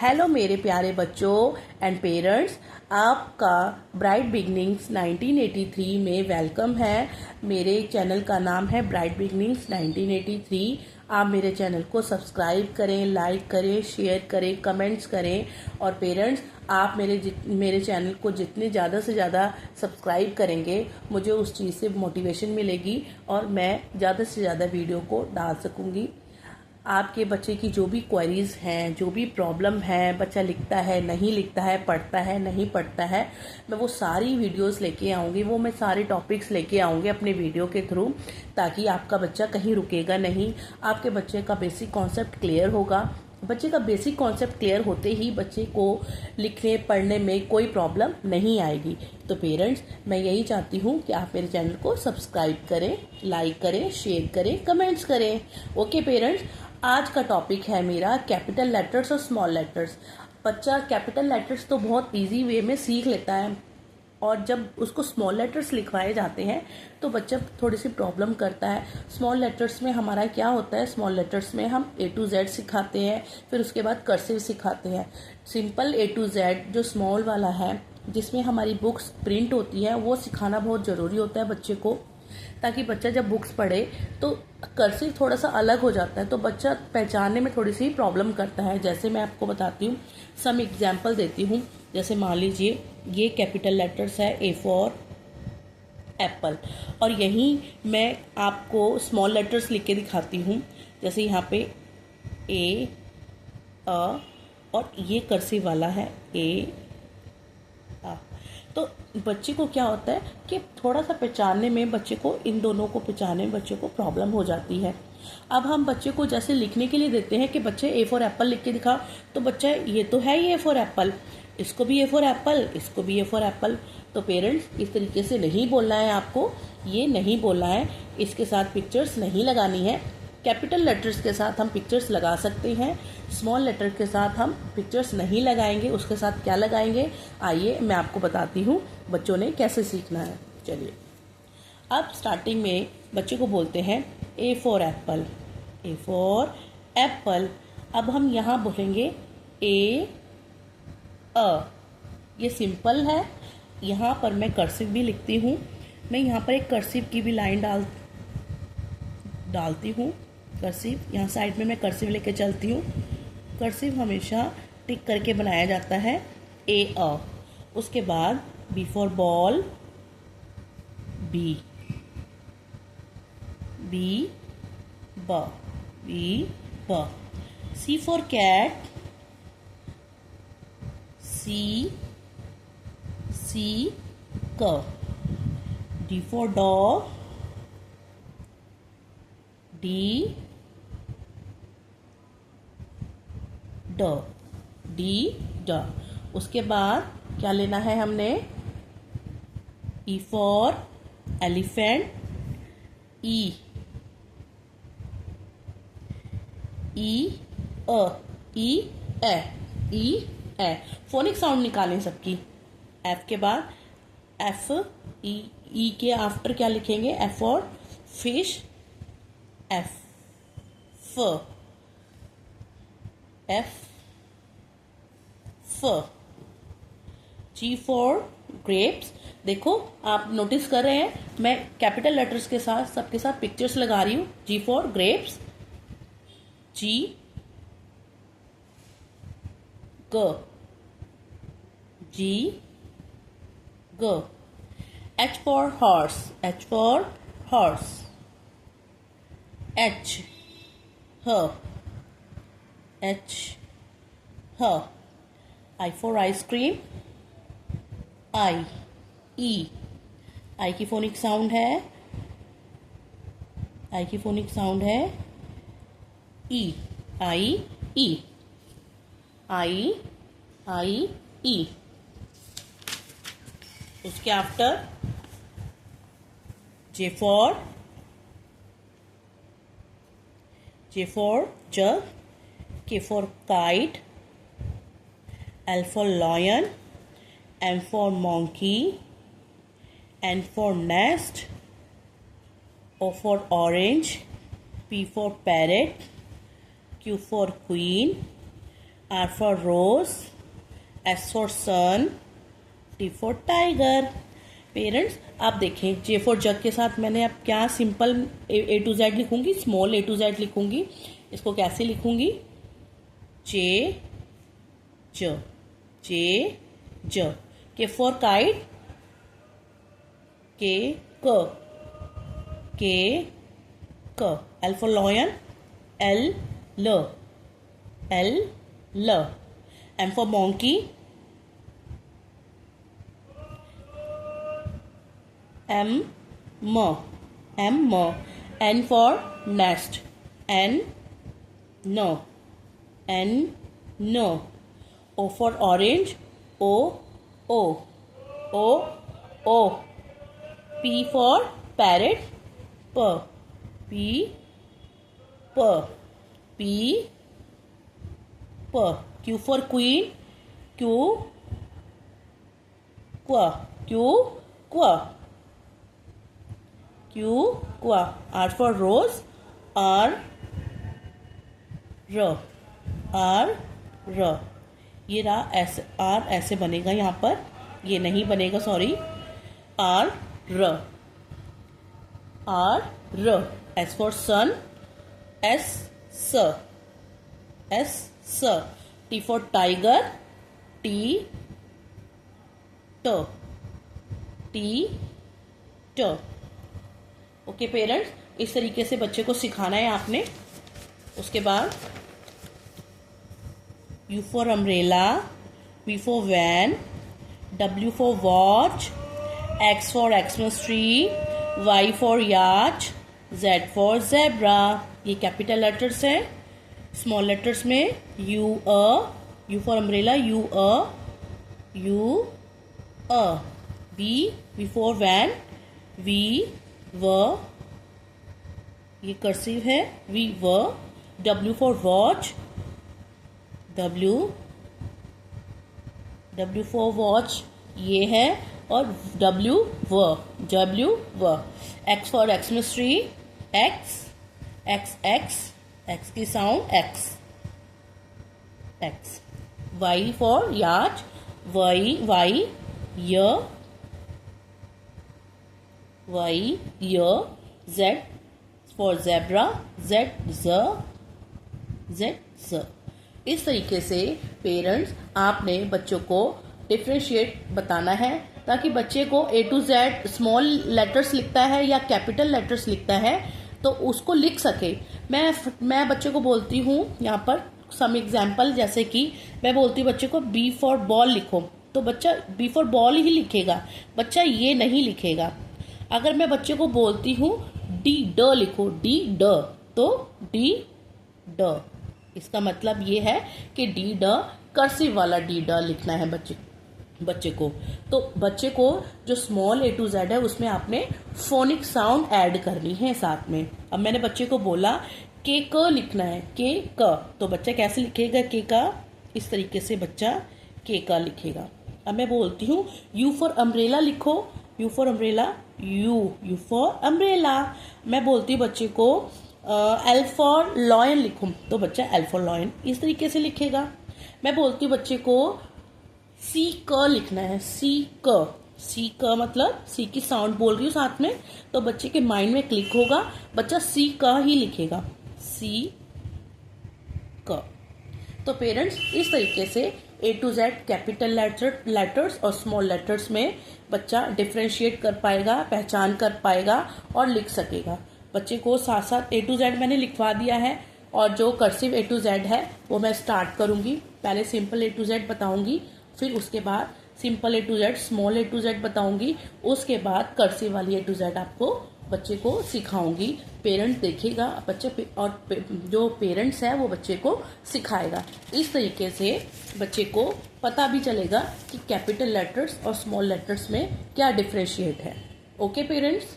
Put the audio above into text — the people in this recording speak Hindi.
हेलो मेरे प्यारे बच्चों एंड पेरेंट्स, आपका ब्राइट बिगनिंग्स 1983 में वेलकम है। मेरे चैनल का नाम है ब्राइट बिगनिंग्स 1983। आप मेरे चैनल को सब्सक्राइब करें, लाइक करें, शेयर करें, कमेंट्स करें। और पेरेंट्स, आप मेरे चैनल को जितने ज़्यादा से ज़्यादा सब्सक्राइब करेंगे, मुझे उस चीज़ से मोटिवेशन मिलेगी और मैं ज़्यादा से ज़्यादा वीडियो को डाल सकूँगी। आपके बच्चे की जो भी क्वेरीज हैं, जो भी प्रॉब्लम है, बच्चा लिखता है नहीं लिखता है, पढ़ता है नहीं पढ़ता है, मैं वो सारी वीडियोस लेके आऊँगी, वो मैं सारे टॉपिक्स लेके आऊँगी अपने वीडियो के थ्रू, ताकि आपका बच्चा कहीं रुकेगा नहीं। आपके बच्चे का बेसिक कॉन्सेप्ट क्लियर होगा। बच्चे का बेसिक कॉन्सेप्ट क्लियर होते ही बच्चे को लिखने पढ़ने में कोई प्रॉब्लम नहीं आएगी। तो पेरेंट्स, मैं यही चाहती हूँ कि आप मेरे चैनल को सब्सक्राइब करें, लाइक करें, शेयर करें, कमेंट्स करें। ओके पेरेंट्स, आज का टॉपिक है मेरा कैपिटल लेटर्स और स्मॉल लेटर्स। बच्चा कैपिटल लेटर्स तो बहुत इजी वे में सीख लेता है, और जब उसको स्मॉल लेटर्स लिखवाए जाते हैं तो बच्चा थोड़ी सी प्रॉब्लम करता है। स्मॉल लेटर्स में हमारा क्या होता है, स्मॉल लेटर्स में हम A to Z सिखाते हैं, फिर उसके बाद कर्सिव सिखाते हैं। सिंपल A to Z जो स्मॉल वाला है, जिसमें हमारी बुक्स प्रिंट होती है, वो सिखाना बहुत ज़रूरी होता है बच्चे को, ताकि बच्चा जब बुक्स पढ़े तो कर्सिव थोड़ा सा अलग हो जाता है, तो बच्चा पहचानने में थोड़ी सी प्रॉब्लम करता है। जैसे मैं आपको बताती हूँ, सम एग्जाम्पल देती हूँ। जैसे मान लीजिए ये कैपिटल लेटर्स है A फॉर एप्पल, और यहीं मैं आपको स्मॉल लेटर्स लिख के दिखाती हूँ। जैसे यहाँ पे A, अ, और ये कर्सिव वाला है A, आ। तो बच्चे को क्या होता है कि थोड़ा सा पहचानने में, बच्चे को इन दोनों को पहचानने में बच्चे को प्रॉब्लम हो जाती है। अब हम बच्चे को जैसे लिखने के लिए देते हैं कि बच्चे A फॉर एप्पल लिख के दिखा, तो बच्चा ये तो है ही A फॉर एप्पल, इसको भी A फॉर एप्पल, इसको भी A फॉर एप्पल। तो पेरेंट्स, इस तरीके से नहीं बोलना है आपको, ये नहीं बोलना है, इसके साथ पिक्चर्स नहीं लगानी है। कैपिटल लेटर्स के साथ हम पिक्चर्स लगा सकते हैं, स्मॉल लेटर के साथ हम पिक्चर्स नहीं लगाएंगे। उसके साथ क्या लगाएंगे, आइए मैं आपको बताती हूँ बच्चों ने कैसे सीखना है। चलिए, अब स्टार्टिंग में बच्चे को बोलते हैं A for Apple, A for Apple. अब हम यहाँ बोलेंगे A, अ। ये सिंपल है। यहाँ पर मैं कर्सिव भी लिखती हूँ। मैं यहाँ पर एक कर्सिव की भी लाइन डालती हूँ। कर्सिव यहाँ साइड में मैं कर्सिव लेके चलती हूँ। कर्सिव हमेशा टिक करके बनाया जाता है, A, अ। उसके बाद B for ball, B, B, ब, B, ब। C for cat, C, C, क। D फॉर डॉग, D, ड, D, ड। उसके बाद क्या लेना है हमने, E for elephant, E, E, a, E, A, E, A. Phonic sound निकालें सबकी। F के बाद F, E के आफ्टर क्या लिखेंगे, F for fish, F, F, F, F। G for grapes. देखो, आप नोटिस कर रहे हैं, मैं कैपिटल लेटर्स के साथ सबके साथ पिक्चर्स लगा रही हूँ। G फॉर ग्रेप्स, G, ग, G, ग। H for horse, H for horse, H, ह, H, ह। I for ice cream, I, E। I की फोनिक साउंड है, I की फोनिक साउंड है E, I, E, I, I, E। उसके after J for jug, K for kite, L for lion, M for monkey, N for nest, O for orange, P for parrot, Q for queen, R for rose, S for sun, T for tiger. Parents आप देखें J for जग के साथ मैंने अब क्या सिंपल A to Z लिखूंगी, स्मॉल A to Z लिखूंगी. इसको कैसे लिखूंगी? J J J J. K for kite, K K K K. L for lion, L L L L. M for monkey, M M M M. N for nest, N N N N. O for orange, O O O O. P for parrot, P P P P P. Q for queen, Q Q Q Q Q Q. R for rose, R R R R. ये रहा ऐसे, R ऐसे बनेगा यहाँ पर, ये नहीं बनेगा, sorry. R R R R. S for sun, S S S S. T for tiger, T T T T. Okay parents, इस तरीके से बच्चे को सिखाना है आपने. उसके बाद U for umbrella, V for van, W for watch, X for Xmas tree, Y for yacht, Z for zebra. ये कैपिटल लेटर्स हैं. स्मॉल लेटर्स में U for umbrella, U V for van, V ये कर्सिव है, V W for watch, W for watch ये है, और W X for Xmas tree, X की sound X. Y for yacht, Y Z for zebra, Z. इस तरीके से पेरेंट्स आपने बच्चों को डिफ्रेंशिएट बताना है, ताकि बच्चे को A to Z small letters लिखता है या कैपिटल लेटर्स लिखता है तो उसको लिख सके. मैं बच्चे को बोलती हूँ यहाँ पर सम एग्जाम्पल, जैसे कि मैं बोलती हूँ बच्चे को B for बॉल लिखो, तो बच्चा B for बॉल ही लिखेगा, बच्चा ये नहीं लिखेगा. अगर मैं बच्चे को बोलती हूँ D लिखो, D तो D, इसका मतलब ये है कि D कर्सिव वाला D लिखना है बच्चे को. तो बच्चे को जो स्मॉल A to Z है उसमें आपने फोनिक साउंड ऐड करनी है साथ में. अब मैंने बच्चे को बोला के क लिखना है, के क, तो बच्चा कैसे लिखेगा के का? इस तरीके से बच्चा के का लिखेगा. अब मैं बोलती हूँ U for अम्ब्रेला लिखो, U for umbrella, U for umbrella. मैं बोलती हूँ बच्चे को L for लॉयन लिखूं, तो बच्चा L for लॉयन इस तरीके से लिखेगा. मैं बोलती हूँ बच्चे को C क लिखना है, C क मतलब C की साउंड बोल रही हूँ साथ में, तो बच्चे के माइंड में क्लिक होगा, बच्चा C क ही लिखेगा, C क. तो पेरेंट्स इस तरीके से A to Z capital letters और स्मॉल लेटर्स में बच्चा डिफ्रेंशिएट कर पाएगा, पहचान कर पाएगा और लिख सकेगा. बच्चे को साथ साथ A to Z मैंने लिखवा दिया है, और जो कर्सिव A to Z है वो मैं स्टार्ट करूंगी. पहले सिंपल A to Z बताऊंगी, फिर उसके बाद simple A to Z, small A to Z बताऊंगी, उसके बाद कर्सिव वाली A to Z आपको बच्चे को सिखाऊंगी. पेरेंट्स देखेगा बच्चे और जो पेरेंट्स है वो बच्चे को सिखाएगा. इस तरीके से बच्चे को पता भी चलेगा कि कैपिटल लेटर्स और स्मॉल लेटर्स में क्या डिफ्रेंशिएट है. Okay parents.